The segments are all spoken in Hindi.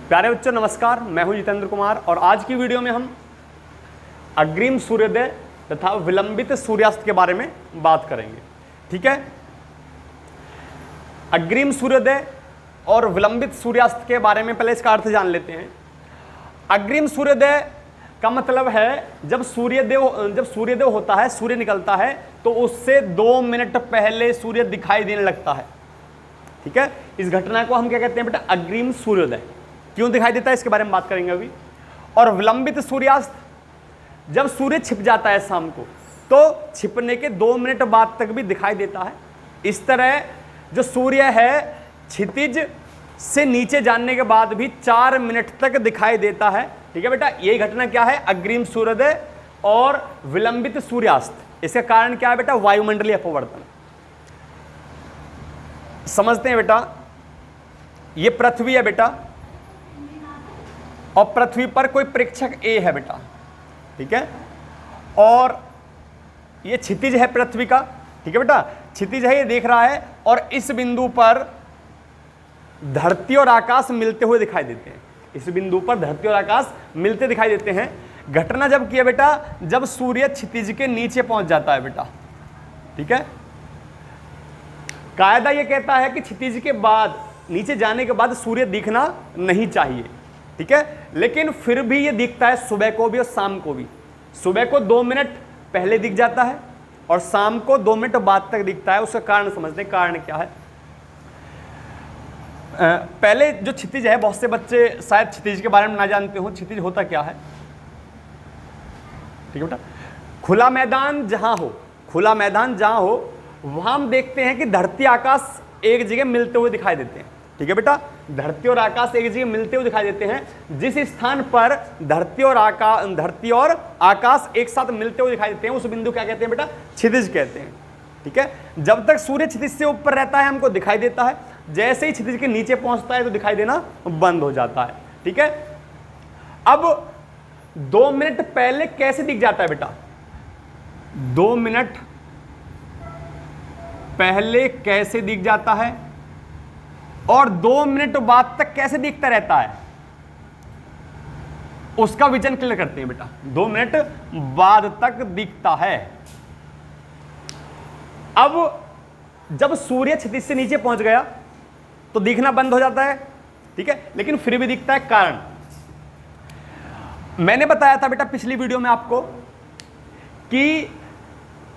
प्यारे बच्चों नमस्कार, मैं हूं जितेंद्र कुमार और आज की वीडियो में हम अग्रिम सूर्योदय तथा विलंबित सूर्यास्त के बारे में बात करेंगे। ठीक है, अग्रिम सूर्योदय और विलंबित सूर्यास्त के बारे में पहले इसका अर्थ जान लेते हैं। अग्रिम सूर्योदय का मतलब है जब सूर्योदय होता है, सूर्य निकलता है तो उससे 2 मिनट पहले सूर्य दिखाई देने लगता है। ठीक है, इस घटना को हम क्या कहते हैं बेटा? अग्रिम सूर्योदय। क्यों दिखाई देता है इसके बारे में बात करेंगे अभी। और विलंबित सूर्यास्त, जब सूर्य छिप जाता है शाम को तो छिपने के 2 मिनट बाद तक भी दिखाई देता है। इस तरह जो सूर्य है क्षितिज से नीचे जाने के बाद भी 4 मिनट तक दिखाई देता है। ठीक है बेटा, यही घटना क्या है? अग्रिम सूर्योदय और विलंबित सूर्यास्त। इसका कारण क्या है बेटा? वायुमंडलीय अपवर्तन। समझते हैं बेटा, ये पृथ्वी है बेटा और पृथ्वी पर कोई प्रेक्षक ए है बेटा। ठीक है, और ये क्षितिज है पृथ्वी का। ठीक है बेटा, क्षितिज है, ये देख रहा है और इस बिंदु पर धरती और आकाश मिलते हुए दिखाई देते हैं। इस बिंदु पर धरती और आकाश मिलते दिखाई देते हैं। घटना जब की है बेटा, जब सूर्य क्षितिज के नीचे पहुंच जाता है बेटा। ठीक है, कायदा ये कहता है कि क्षितिज के बाद, नीचे जाने के बाद सूर्य दिखना नहीं चाहिए। ठीक है, लेकिन फिर भी ये दिखता है सुबह को भी और शाम को भी। सुबह को 2 मिनट पहले दिख जाता है और शाम को 2 मिनट बाद तक दिखता है। उसका कारण समझते हैं, कारण क्या है। पहले जो क्षितिज है, बहुत से बच्चे शायद क्षितिज के बारे में ना जानते हो। क्षितिज होता क्या है? ठीक है बेटा, खुला मैदान जहां हो, खुला मैदान जहां हो वहां हम देखते हैं कि धरती आकाश एक जगह मिलते हुए दिखाई देते हैं। ठीक है बेटा, धरती और आकाश एक जगह मिलते हुए दिखाई देते हैं। जिस स्थान पर धरती और आकाश एक साथ मिलते हुए दिखाई देते हैं उस बिंदु क्या कहते हैं बेटा? क्षितिज कहते हैं। ठीक है, जब तक सूर्य क्षितिज से ऊपर रहता है हमको दिखाई देता है, जैसे ही क्षितिज के नीचे पहुंचता है तो दिखाई देना बंद हो जाता है। ठीक है, अब 2 मिनट पहले कैसे दिख जाता है बेटा? 2 मिनट पहले कैसे दिख जाता है और 2 मिनट बाद तक कैसे दिखता रहता है, उसका विजन क्लियर करते हैं बेटा। 2 मिनट बाद तक दिखता है। अब जब सूर्य क्षितिज से नीचे पहुंच गया तो दिखना बंद हो जाता है। ठीक है, लेकिन फिर भी दिखता है। कारण मैंने बताया था बेटा पिछली वीडियो में आपको कि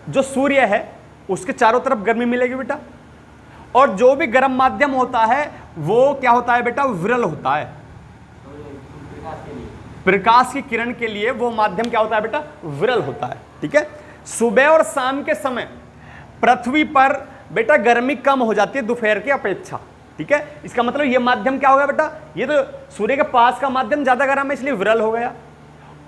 जो सूर्य है उसके चारों तरफ गर्मी मिलेगी बेटा, और जो भी गर्म माध्यम होता है वो क्या होता है बेटा? विरल होता है। प्रकाश की किरण के लिए वो माध्यम क्या होता है बेटा? विरल होता है। ठीक है, सुबह और शाम के समय पृथ्वी पर बेटा गर्मी कम हो जाती है दोपहर की अपेक्षा। ठीक है, इसका मतलब ये माध्यम क्या हो गया बेटा? ये तो सूर्य के पास का माध्यम ज्यादा गर्म है इसलिए विरल हो गया,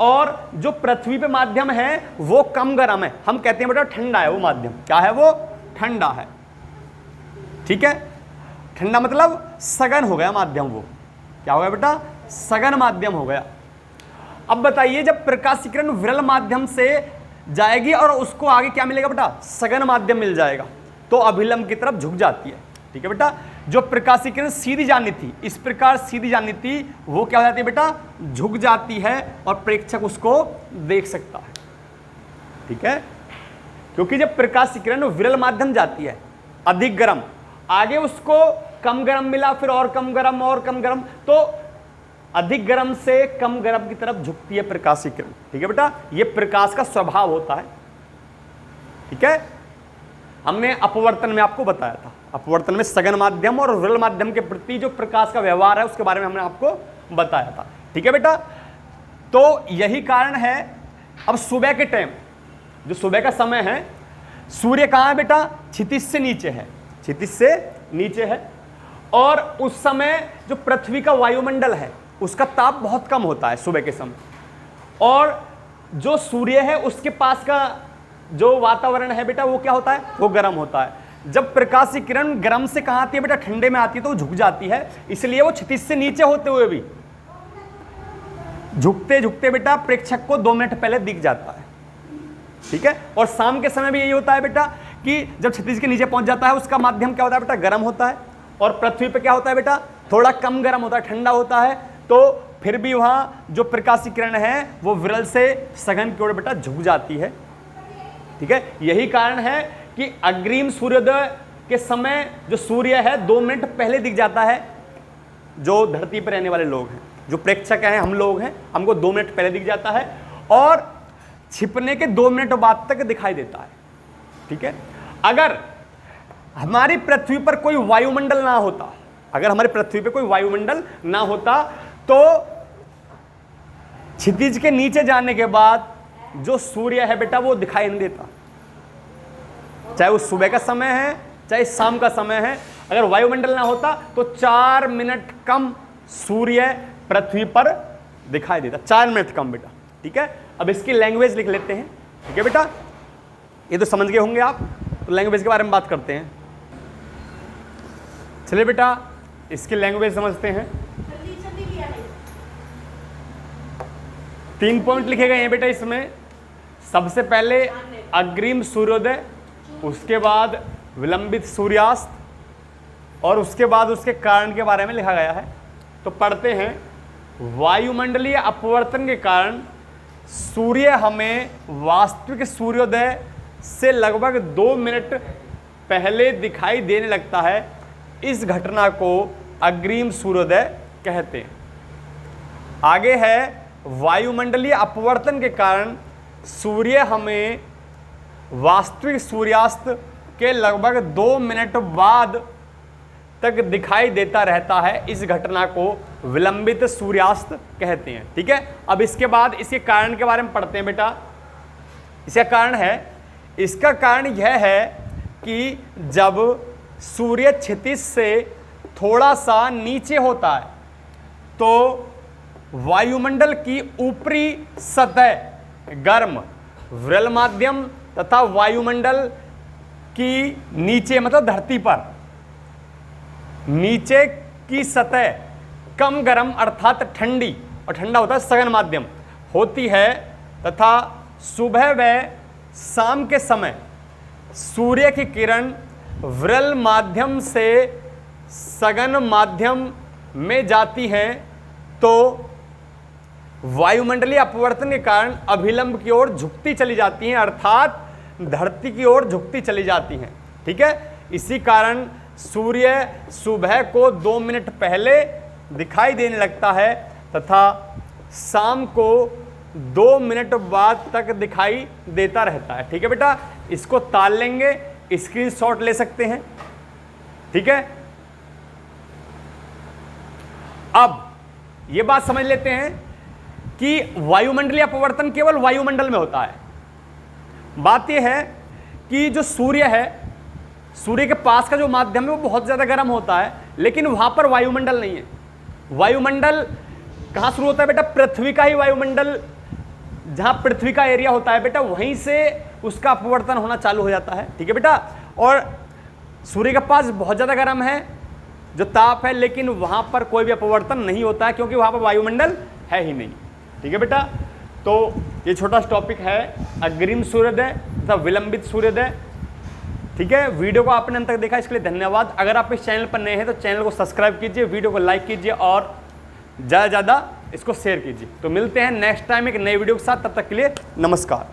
और जो पृथ्वी पे माध्यम है वो कम गर्म है। हम कहते हैं बेटा ठंडा है वो माध्यम। क्या है वो? ठंडा है। ठीक है, ठंडा मतलब सघन हो गया माध्यम। वो क्या हो गया बेटा? सघन माध्यम हो गया। अब बताइए, जब प्रकाश किरण विरल माध्यम से जाएगी और उसको आगे क्या मिलेगा बेटा? सघन माध्यम मिल जाएगा, तो अभिलंब की तरफ झुक जाती है। ठीक है बेटा, जो प्रकाश किरण सीधी जानी थी, इस प्रकार सीधी जानी थी, वो क्या हो जाती है बेटा? झुक जाती है और प्रेक्षक उसको देख सकता है। ठीक है, क्योंकि जब प्रकाश किरण विरल माध्यम जाती है अधिक गर्म, आगे उसको कम गर्म मिला, फिर और कम गर्म और कम गर्म, तो अधिक गर्म से कम गर्म की तरफ झुकती है प्रकाश किरण। ठीक है बेटा, ये प्रकाश का स्वभाव होता है। ठीक है, हमने अपवर्तन में आपको बताया था। अपवर्तन में सघन माध्यम और विरल माध्यम के प्रति जो प्रकाश का व्यवहार है उसके बारे में हमने आपको बताया था। ठीक है बेटा, तो यही कारण है। अब सुबह के टाइम, जो सुबह का समय है, सूर्य कहां है बेटा? क्षितिज से नीचे है। क्षितिज से नीचे है, और उस समय जो पृथ्वी का वायुमंडल है उसका ताप बहुत कम होता है सुबह के समय, और जो सूर्य है उसके पास का जो वातावरण है बेटा वो क्या होता है? वो गर्म होता है। जब प्रकाश की किरण गर्म से कहां आती है बेटा? ठंडे में आती है, तो वो झुक जाती है। इसलिए वो क्षितिज से नीचे होते हुए भी झुकते झुकते बेटा प्रेक्षक को 2 मिनट पहले दिख जाता है। ठीक है, और शाम के समय भी यही होता है बेटा कि जब क्षितिज के नीचे पहुंच जाता है उसका माध्यम क्या होता है बेटा? गर्म होता है, और पृथ्वी पे क्या होता है बेटा? थोड़ा कम गर्म होता है, ठंडा होता है। तो फिर भी वहाँ जो प्रकाशीय किरण है वो विरल से सघन की ओर बेटा झुक जाती है। ठीक है, यही कारण है कि अग्रिम सूर्योदय के समय जो सूर्य है 2 मिनट पहले दिख जाता है। जो धरती पर रहने वाले लोग हैं, जो प्रेक्षक हैं, हम लोग हैं, हमको 2 मिनट पहले दिख जाता है और छिपने के 2 मिनट बाद तक दिखाई देता है। ठीक है, अगर हमारी पृथ्वी पर कोई वायुमंडल ना होता, अगर हमारी पृथ्वी पर कोई वायुमंडल ना होता तो क्षितिज के नीचे जाने के बाद जो सूर्य है बेटा वो दिखाई नहीं देता, चाहे वो सुबह का समय है चाहे शाम का समय है। अगर वायुमंडल ना होता तो 4 मिनट कम सूर्य पृथ्वी पर दिखाई देता, 4 मिनट कम बेटा। ठीक है, अब इसकी लैंग्वेज लिख लेते हैं। ठीक है बेटा, ये तो समझ गए होंगे आप, तो लैंग्वेज के बारे में बात करते हैं। चलिए बेटा इसकी लैंग्वेज समझते हैं। 3 पॉइंट लिखे गए हैं बेटा इसमें। सबसे पहले अग्रिम सूर्योदय, उसके बाद विलंबित सूर्यास्त और उसके बाद उसके कारण के बारे में लिखा गया है। तो पढ़ते हैं, वायुमंडलीय अपवर्तन के कारण सूर्य हमें वास्तविक सूर्योदय से लगभग 2 मिनट पहले दिखाई देने लगता है। इस घटना को अग्रिम सूर्योदय कहते हैं। आगे है, वायुमंडलीय अपवर्तन के कारण सूर्य हमें वास्तविक सूर्यास्त के लगभग 2 मिनट बाद तक दिखाई देता रहता है। इस घटना को विलंबित सूर्यास्त कहते हैं। ठीक है, अब इसके बाद इसके कारण के बारे में पढ़ते हैं बेटा। इसका कारण है, इसका कारण यह है कि जब सूर्य क्षितिज से थोड़ा सा नीचे होता है तो वायुमंडल की ऊपरी सतह गर्म विरल माध्यम तथा वायुमंडल की नीचे मतलब धरती पर नीचे की सतह कम गर्म अर्थात ठंडी, और ठंडा होता है सघन माध्यम होती है तथा सुबह व शाम के समय सूर्य की किरण विरल माध्यम से सघन माध्यम में जाती हैं तो वायुमंडलीय अपवर्तन के कारण अभिलंब की ओर झुकती चली जाती हैं, अर्थात धरती की ओर झुकती चली जाती हैं। ठीक है, इसी कारण सूर्य सुबह को 2 मिनट पहले दिखाई देने लगता है तथा शाम को 2 मिनट बाद तक दिखाई देता रहता है। ठीक है बेटा, इसको ताल लेंगे, स्क्रीनशॉट ले सकते हैं। ठीक है, अब ये बात समझ लेते हैं कि वायुमंडलीय अपवर्तन केवल वायुमंडल में होता है। बात यह है कि जो सूर्य है, सूर्य के पास का जो माध्यम है वो बहुत ज़्यादा गर्म होता है, लेकिन वहाँ पर वायुमंडल नहीं है। वायुमंडल कहाँ शुरू होता है बेटा? पृथ्वी का ही वायुमंडल, जहाँ पृथ्वी का एरिया होता है बेटा वहीं से उसका अपवर्तन होना चालू हो जाता है। ठीक है बेटा, और सूर्य के पास बहुत ज़्यादा गर्म है जो ताप है, लेकिन वहाँ पर कोई भी अपवर्तन नहीं होता है क्योंकि वहाँ पर वायुमंडल है ही नहीं। ठीक है बेटा, तो ये छोटा सा टॉपिक है अग्रिम सूर्योदय तथा विलंबित सूर्योदय। ठीक है, वीडियो को आपने अंत तक देखा इसके लिए धन्यवाद। अगर आप इस चैनल पर नए हैं तो चैनल को सब्सक्राइब कीजिए, वीडियो को लाइक कीजिए और ज़्यादा से ज़्यादा इसको शेयर कीजिए। तो मिलते हैं नेक्स्ट टाइम एक नए वीडियो के साथ, तब तक के लिए नमस्कार।